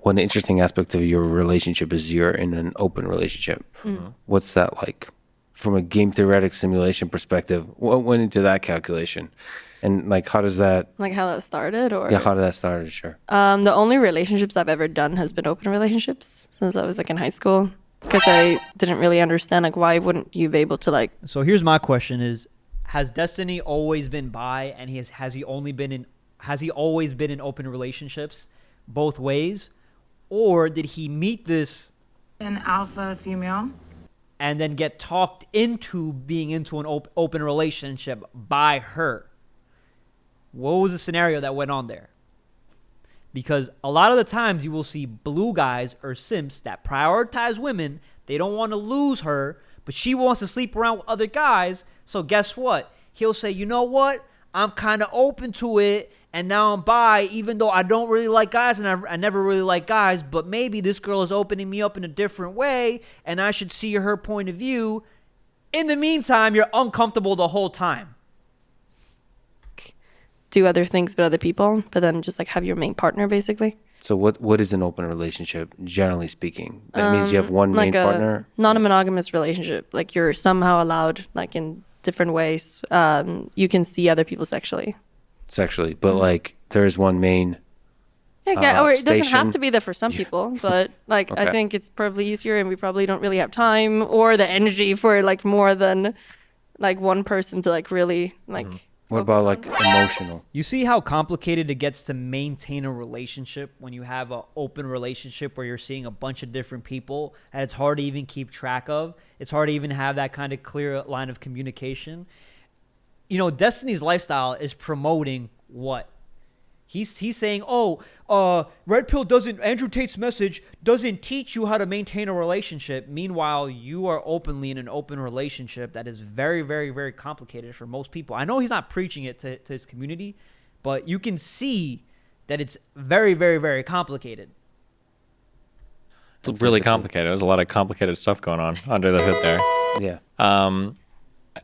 one interesting aspect of your relationship is you're in an open relationship. What's that like? From a game theoretic simulation perspective, what went into that calculation? And like, how does that, Like how that started, or how did that start? Sure. the only relationships I've ever done has been open relationships since I was like in high school, because I didn't really understand like why wouldn't you be able to like. So here's my question: Is has Destiny always been bi, and has he always been in open relationships, both ways, or did he meet this An alpha female. and then get talked into being into an open relationship by her? What was the scenario that went on there? Because a lot of the times you will see blue guys or simps that prioritize women. They don't want to lose her, but she wants to sleep around with other guys. So guess what? He'll say, you know what? I'm kind of open to it, and now I'm bi, even though I don't really like guys, and I never really like guys, but maybe this girl is opening me up in a different way, and I should see her point of view. In the meantime, you're uncomfortable the whole time. Do other things with other people, but then just like have your main partner basically. So what is an open relationship, generally speaking? That means you have one main Like a partner? non-monogamous relationship. Like you're somehow allowed, like in different ways, you can see other people sexually. Sexually, but like there's one main. Yeah, or it doesn't station. have to be that for some people, but like I Okay. think it's probably easier, and we probably don't really have time or the energy for like more than like one person to like really like. What about like emotional? You see how complicated it gets to maintain a relationship when you have an open relationship where you're seeing a bunch of different people and it's hard to even keep track of. It's hard to even have that kind of clear line of communication. You know, Destiny's lifestyle is promoting what? He's saying, Red Pill Andrew Tate's message doesn't teach you how to maintain a relationship. Meanwhile, you are openly in an open relationship that is very, very, very complicated for most people. I know he's not preaching it to his community, but you can see that it's very, very, very complicated. It's really complicated. There's a lot of complicated stuff going on under the hood there. Yeah.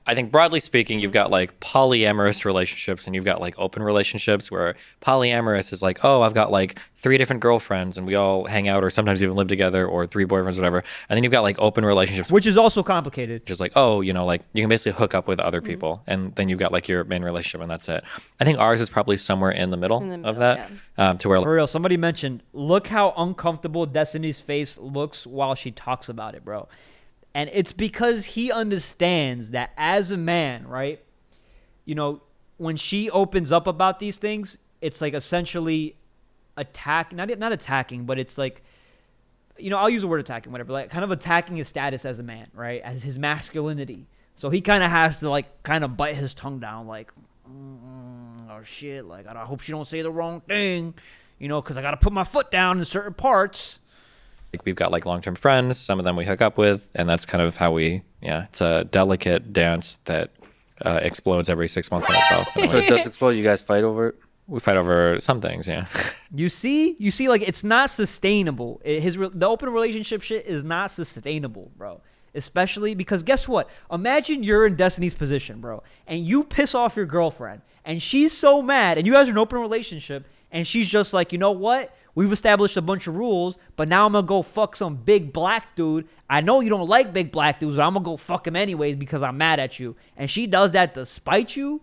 I think broadly speaking, you've got like polyamorous relationships and you've got like open relationships, where polyamorous is like, oh, I've got like 3 different girlfriends and we all hang out or sometimes even live together, or 3 boyfriends, whatever. And then you've got like open relationships, Which is also complicated. just like, oh, you know, like you can basically hook up with other people and then you've got like your main relationship and that's it. I think ours is probably somewhere in the middle, of that, to where For real, somebody mentioned, look how uncomfortable Destiny's face looks while she talks about it, bro. And it's because he understands that as a man, right? You know, when she opens up about these things, it's like essentially not attacking, but it's like, you know, I'll use the word attacking, whatever, like kind of attacking his status as a man, right? As his masculinity. So he kind of has to like kind of bite his tongue down, like, oh shit, like I hope she don't say the wrong thing, you know, because I got to put my foot down in certain parts. like we've got like long-term friends, some of them we hook up with, and that's kind of how it's a delicate dance that explodes every 6 months on itself. in a So way. it does explode. You guys fight over it? We fight over some things, yeah. You see, like it's not sustainable. The open relationship shit is not sustainable, bro. Especially because guess what? Imagine you're in Destiny's position, bro, and you piss off your girlfriend, and she's so mad, and you guys are in an open relationship, and she's just like, you know what? We've established a bunch of rules, but now I'm gonna go fuck some big black dude. I know you don't like big black dudes, but I'm gonna go fuck him anyways because I'm mad at you. And she does that to spite you,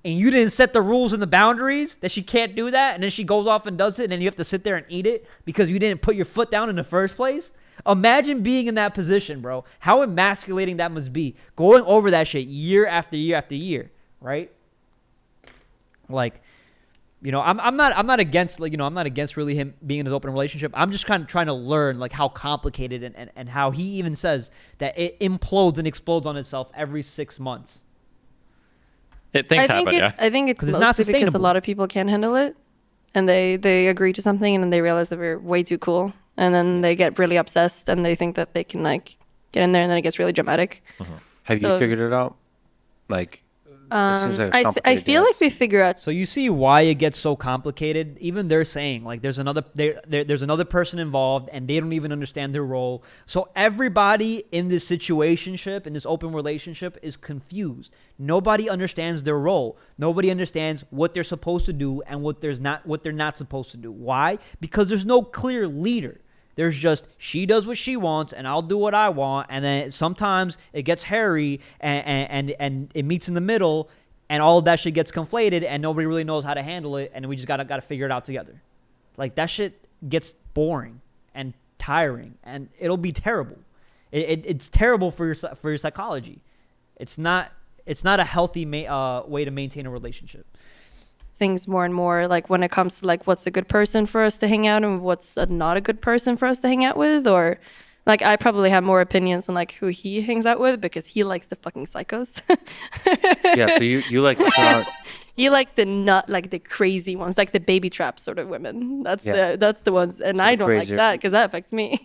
and you didn't set the rules and the boundaries that she can't do that, and then she goes off and does it, and then you have to sit there and eat it because you didn't put your foot down in the first place. Imagine being in that position, bro. How emasculating that must be. Going over that shit year after year after year, right? Like, you know, I'm not against, like, you know, I'm not against really him being in his open relationship. I'm just kind of trying to learn like how complicated and how he even says that it implodes and explodes on itself every 6 months. Things happen, yeah. I think it's 'Cause it's mostly not because a sustainable. lot of people can't handle it, and they agree to something, and then they realize that we're way too cool, and then they get really obsessed, and they think that they can like get in there, and then it gets really dramatic. Have So- you figured it out? Like It seems like a I complicated feel like dance. we figure out. So you see why it gets so complicated. Even they're saying like there's another person involved and they don't even understand their role. So everybody in this situationship, in this open relationship, is confused. Nobody understands their role. Nobody understands what they're supposed to do and what they're not supposed to do. Why? Because there's no clear leader. There's just she does what she wants and I'll do what I want, and then sometimes it gets hairy and it meets in the middle, and all of that shit gets conflated and nobody really knows how to handle it, and we just gotta figure it out together. Like that shit gets boring and tiring, and it'll be terrible. It's terrible for your psychology. It's not a healthy way to maintain a relationship. Things more and more, like when it comes to like what's a good person for us to hang out and what's not a good person for us to hang out with, or like I probably have more opinions on like who he hangs out with because he likes the fucking psychos. Yeah, so you like to surround, He likes the not like the crazy ones, like the baby trap sort of women. That's the ones, and I don't like crazier- that because that affects me.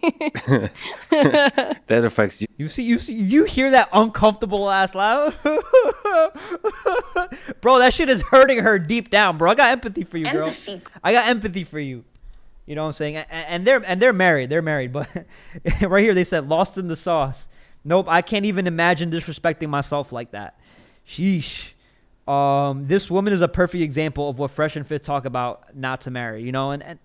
that affects you. You hear that uncomfortable ass laugh? Bro, that shit is hurting her deep down, bro. I got empathy for you, girl. I got empathy for you. You know what I'm saying? And they're married. They're married, but right here they said lost in the sauce. Nope, I can't even imagine disrespecting myself like that. Sheesh. This woman is a perfect example of what Fresh and Fit talk about not to marry, you know, and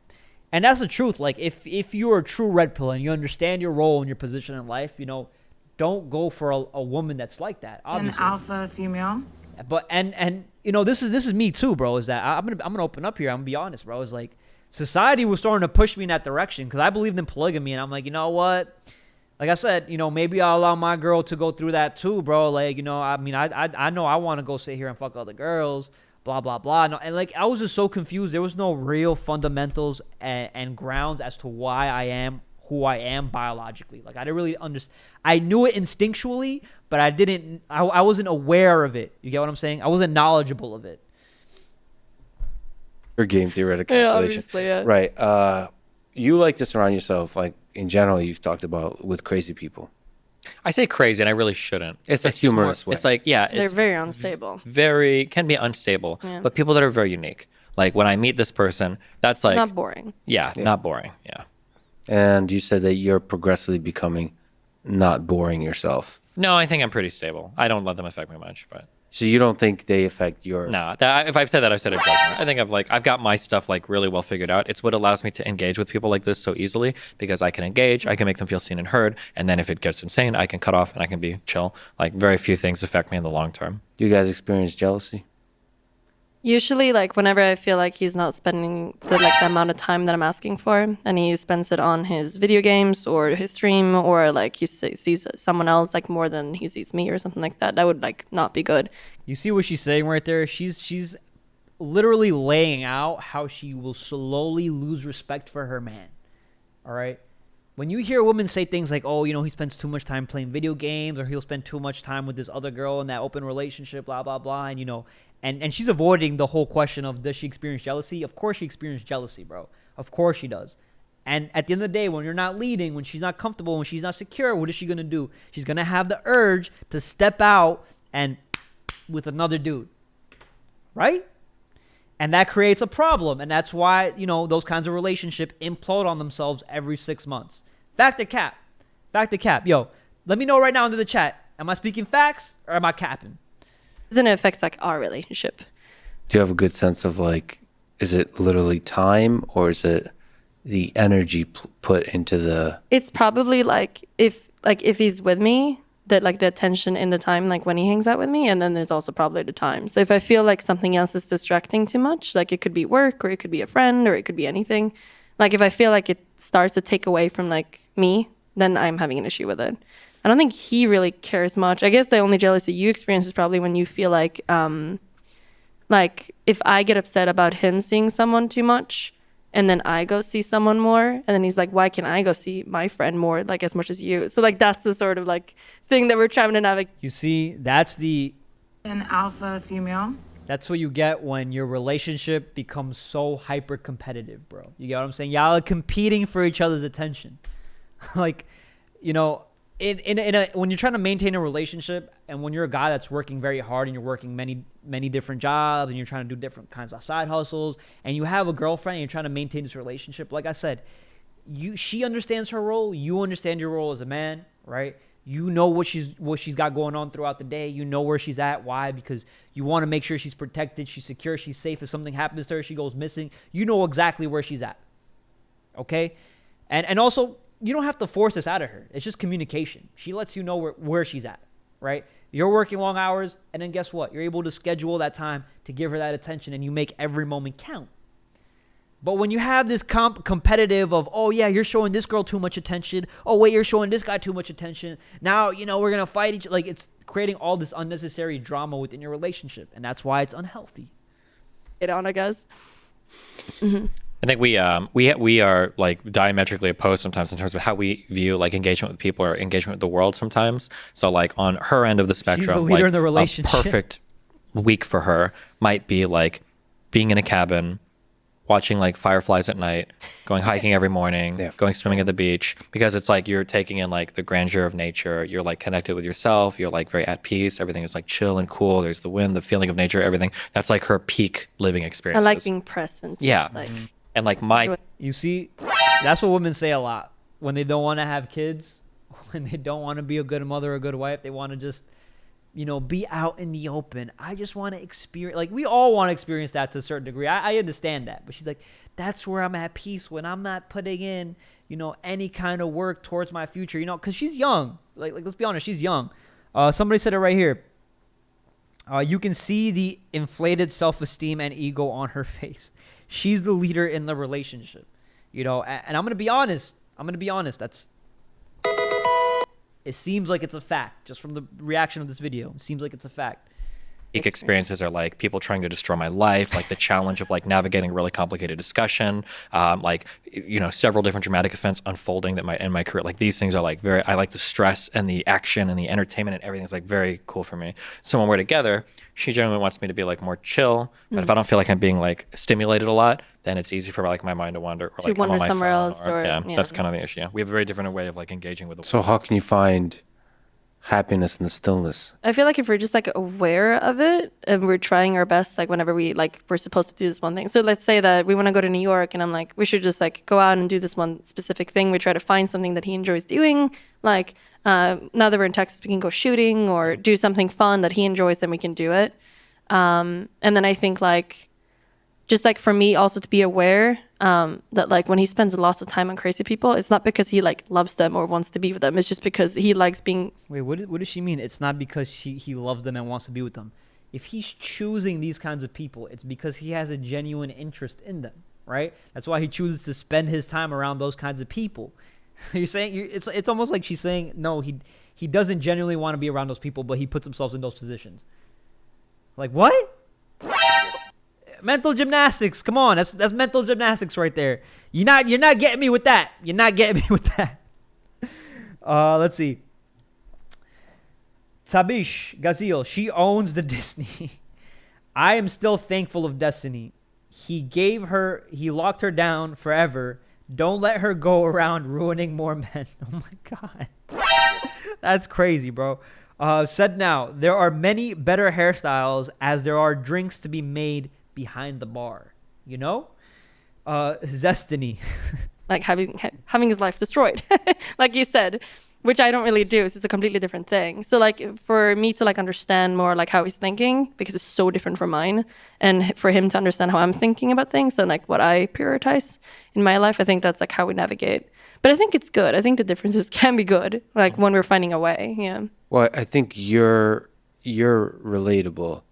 that's the truth. Like if you're a true red pill and you understand your role and your position in life, you know, don't go for a woman that's like that. An Obviously. alpha female. But and you know, this is me too, bro. Is that I'm gonna open up here. I'm gonna be honest, bro. It's like society was starting to push me in that direction because I believed in polygamy, and I'm like, you know what? Like I said, you know, maybe I'll allow my girl to go through that too, bro. Like, you know, I mean, I know I want to go sit here and fuck other girls, blah, blah, blah. And like, I was just so confused. There was no real fundamentals and grounds as to why I am who I am biologically. Like, I didn't really understand. I knew it instinctually, but I wasn't aware of it. You get what I'm saying? I wasn't knowledgeable of it. Your game theoretic Yeah, calculation. obviously, yeah. Right. You like to surround yourself, like in general, you've talked about, with crazy people. I say crazy, and I really shouldn't. It's a just humorous way. It's like, yeah, They're it's very unstable. can be unstable, Yeah. but people that are very unique. Like when I meet this person, that's like, Not boring. yeah, not boring. Yeah. And you said that you're progressively becoming not boring yourself. No, I think I'm pretty stable. I don't let them affect me much, but So you don't think they affect your... no. If I've said that, I've said it. I think I've got my stuff like really well figured out. It's what allows me to engage with people like this so easily because I can engage, I can make them feel seen and heard, and then if it gets insane, I can cut off and I can be chill. Like very few things affect me in the long term. Do you guys experience jealousy? Usually, like whenever I feel like he's not spending the amount of time that I'm asking for, and he spends it on his video games or his stream, or like he sees someone else like more than he sees me or something like that, that would like not be good. You see what she's saying right there? She's literally laying out how she will slowly lose respect for her man. All right? When you hear a woman say things like, oh, you know, he spends too much time playing video games, or he'll spend too much time with this other girl in that open relationship, blah, blah, blah, and, you know, and she's avoiding the whole question of does she experience jealousy? Of course she experiences jealousy, bro. Of course she does. And at the end of the day, when you're not leading, when she's not comfortable, when she's not secure, what is she going to do? She's going to have the urge to step out and with another dude, right? And that creates a problem. And that's why, you know, those kinds of relationships implode on themselves every 6 months. Fact to cap. Yo, let me know right now into the chat. Am I speaking facts or am I capping? Then it affects like our relationship. Do you have a good sense of like, is it literally time or is it the energy put into the... It's probably like if he's with me, that like the attention in the time, like when he hangs out with me, and then there's also probably the time. So if I feel like something else is distracting too much, like it could be work or it could be a friend or it could be anything. Like if I feel like it starts to take away from like me, then I'm having an issue with it. I don't think he really cares much. I guess the only jealousy you experience is probably when you feel like if I get upset about him seeing someone too much and then I go see someone more, and then he's like, why can't I go see my friend more, like as much as you? So like that's the sort of like thing that we're trying to navigate. You see, that's An alpha female. That's what you get when your relationship becomes so hyper competitive, bro. You get what I'm saying? Y'all are competing for each other's attention. Like, you know, when you're trying to maintain a relationship, and when you're a guy that's working very hard and you're working many different jobs and you're trying to do different kinds of side hustles, and you have a girlfriend and you're trying to maintain this relationship, like I said, she understands her role, you understand your role as a man, right? You know what she's got going on throughout the day. You know where she's at. Why? Because you want to make sure she's protected, she's secure, she's safe. If something happens to her, she goes missing, you know exactly where she's at. Okay? And also, you don't have to force this out of her. It's just communication. She lets you know where she's at, right? You're working long hours, and then guess what? You're able to schedule that time to give her that attention, and you make every moment count. But when you have this competitive of, oh, yeah, you're showing this girl too much attention. Oh, wait, you're showing this guy too much attention. Now, we're going to fight each other. Like, it's creating all this unnecessary drama within your relationship, and that's why it's unhealthy. Get on, I guess. I think we are like diametrically opposed sometimes in terms of how we view like engagement with people or engagement with the world sometimes. So like on her end of the spectrum, She's the leader like, in the relationship. a perfect week for her might be like being in a cabin, watching like fireflies at night, going hiking every morning, going swimming at the beach, because it's like you're taking in like the grandeur of nature. You're like connected with yourself. You're like very at peace. Everything is like chill and cool. There's the wind, the feeling of nature, everything. That's like her peak living I experience. like being present. Yeah. Just, like, And like my You see, that's what women say a lot. When they don't want to have kids, when they don't want to be a good mother or a good wife, they want to just, be out in the open. I just want to experience, like we all want to experience that to a certain degree. I understand that. But she's like, that's where I'm at peace when I'm not putting in, any kind of work towards my future, because she's young. Like let's be honest, she's young. Somebody said it right here. You can see the inflated self-esteem and ego on her face. She's the leader in the relationship, and I'm going to be honest. That's, it seems like it's a fact just from the reaction of this video. It seems like it's a fact. peak experiences are like people trying to destroy my life, like the challenge of like navigating really complicated discussion, like, several different dramatic events unfolding that might end my career. Like these things are like I like the stress and the action and the entertainment and everything's like very cool for me. So when we're together, she generally wants me to be like more chill. But if I don't feel like I'm being like stimulated a lot, then it's easy for like my mind to wander or like wander I'm on my somewhere phone else or yeah. that's kind of the issue. Yeah. We have a very different way of like engaging with the So how can you find happiness in the stillness? I feel like if we're just like aware of it and we're trying our best, like whenever we're supposed to do this one thing. So let's say that we want to go to New York and I'm like, we should just like go out and do this one specific thing. We try to find something that he enjoys doing. Like now that we're in Texas, we can go shooting or do something fun that he enjoys, then we can do it. And then I think like, just like for me also to be aware that like when he spends lots of time on crazy people, it's not because he like loves them or wants to be with them. It's just because he likes being. Wait, what does she mean? It's not because he loves them and wants to be with them. If he's choosing these kinds of people, it's because he has a genuine interest in them, right? That's why he chooses to spend his time around those kinds of people. You're saying it's almost like she's saying no, he doesn't genuinely want to be around those people, but he puts himself in those positions. Like what? Mental gymnastics. Come on, that's mental gymnastics right there. You're not getting me with that. You're not getting me with that. Let's see. Tabish Gazil, she owns the Disney. I am still thankful of destiny. He locked her down forever. Don't let her go around ruining more men. Oh my God. That's crazy, bro. Said now, there are many better hairstyles as there are drinks to be made behind the bar, Zestiny. Like having his life destroyed, like you said, which I don't really do. It's just a completely different thing. So like for me to like understand more like how he's thinking, because it's so different from mine, and for him to understand how I'm thinking about things and like what I prioritize in my life, I think that's like how we navigate. But I think it's good. I think the differences can be good, like when we're finding a way. Yeah. Well, I think you're relatable.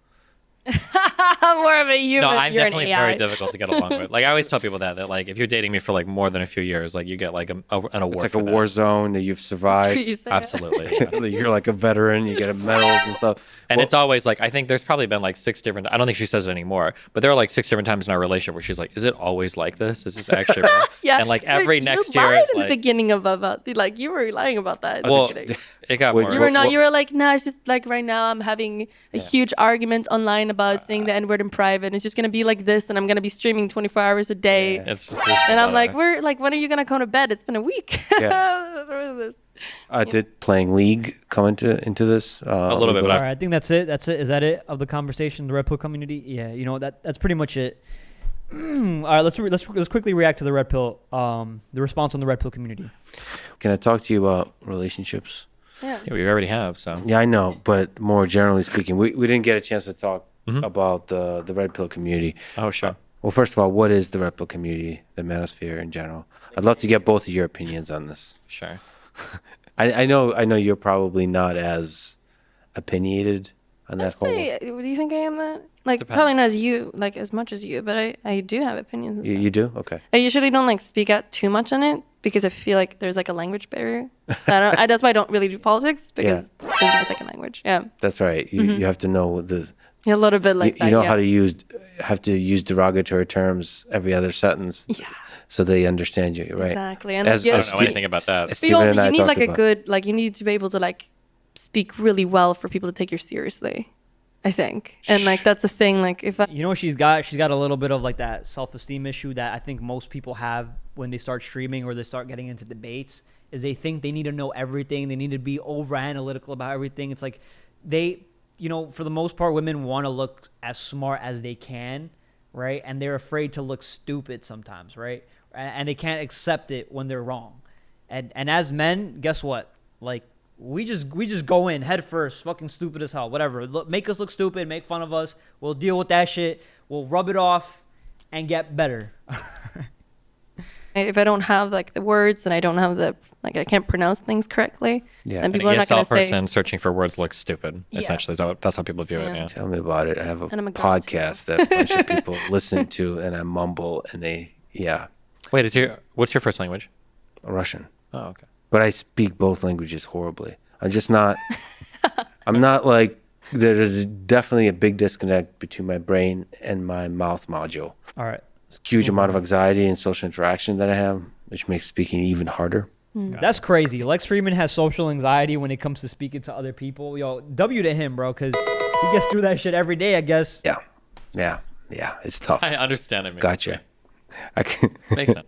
More of a human. No, I'm you're definitely an AI. very difficult to get along with. Like I always tell people that like if you're dating me for like more than a few years, like you get like an award. It's like for a that. war zone that you've That's survived. what you say. Absolutely. Yeah. You're like a veteran. You get medals and stuff. And Well, it's always like, I think there's probably been like 6 different, I don't think she says it anymore, but there are like 6 different times in our relationship where she's like, is it always like this? Is this actually real? Yeah. And like every You next lied year it's in the like, beginning about like you were lying about that. well, Actually. it got Wait, more. You were not. Well- You were like, no, it's just like right now I'm having a huge argument online about saying the N-word in private. It's just gonna be like this, and I'm gonna be streaming 24 hours a day. It's just, And I'm like, we're like, when are you gonna come to bed? It's been a week. Yeah. What is this? Did playing League come into this? A little bit, but All right, I think that's it. That's it. Is that it of the conversation, the Red Pill community? Yeah, you know that's pretty much it. All right, let's quickly react to the Red Pill. The response on the Red Pill community. Can I talk to you about relationships? Yeah. Yeah, we already have. So Yeah, I know, but more generally speaking, we didn't get a chance to talk about the Red Pill community. oh sure. Well, first of all, what is the Red Pill community, the manosphere in general? I'd love to get both of your opinions on this. Sure. I know you're probably not as opinionated on that whole. Do you think I am that? Like, Depends. probably not as you, like, as much as you, but I do have opinions and stuff. You do? Okay. I usually don't, like, speak out too much on it because I feel like there's, like, a language barrier. So that's why I don't really do politics because it's my second language. Yeah. That's right. You have to know Yeah, a little bit like that. you know yeah. how to have to use derogatory terms every other sentence. Yeah. So they understand you, right? Exactly. And As- like, I as don't know Steve- anything about that. but you Steven also and I you need talked like a about- good like you need to be able to like speak really well for people to take you seriously. I think, and like that's a thing. Like if I, You know what she's got? She's got a little bit of like that self-esteem issue that I think most people have when they start streaming or they start getting into debates. Is they think they need to know everything. They need to be over analytical about everything. It's like they, for the most part, women want to look as smart as they can, right? And they're afraid to look stupid sometimes, right? And they can't accept it when they're wrong. And as men, guess what? Like we just go in head first, fucking stupid as hell, whatever. Make us look stupid, make fun of us. We'll deal with that shit. We'll rub it off and get better. if I don't have like the words and I don't have the like I can't pronounce things correctly, Yeah. then And people An are not going ESL to say. person searching for words looks stupid. Yeah. Essentially, that's how people view it. Yeah. Yeah. Tell me about it. I have a And I'm a girl, too. podcast that a bunch of people listen to, and I mumble, and Wait, what's your first language? Russian. Oh, okay. But I speak both languages horribly. I'm just not. I'm not like. There's definitely a big disconnect between my brain and my mouth module. All right. Huge amount of anxiety and social interaction that I have, which makes speaking even harder. That's crazy. Lex Freeman has social anxiety when it comes to speaking to other people. Yo, W to him, bro, because he gets through that shit every day, I guess. Yeah. It's tough. I understand it. Man. Gotcha. I can. Makes sense.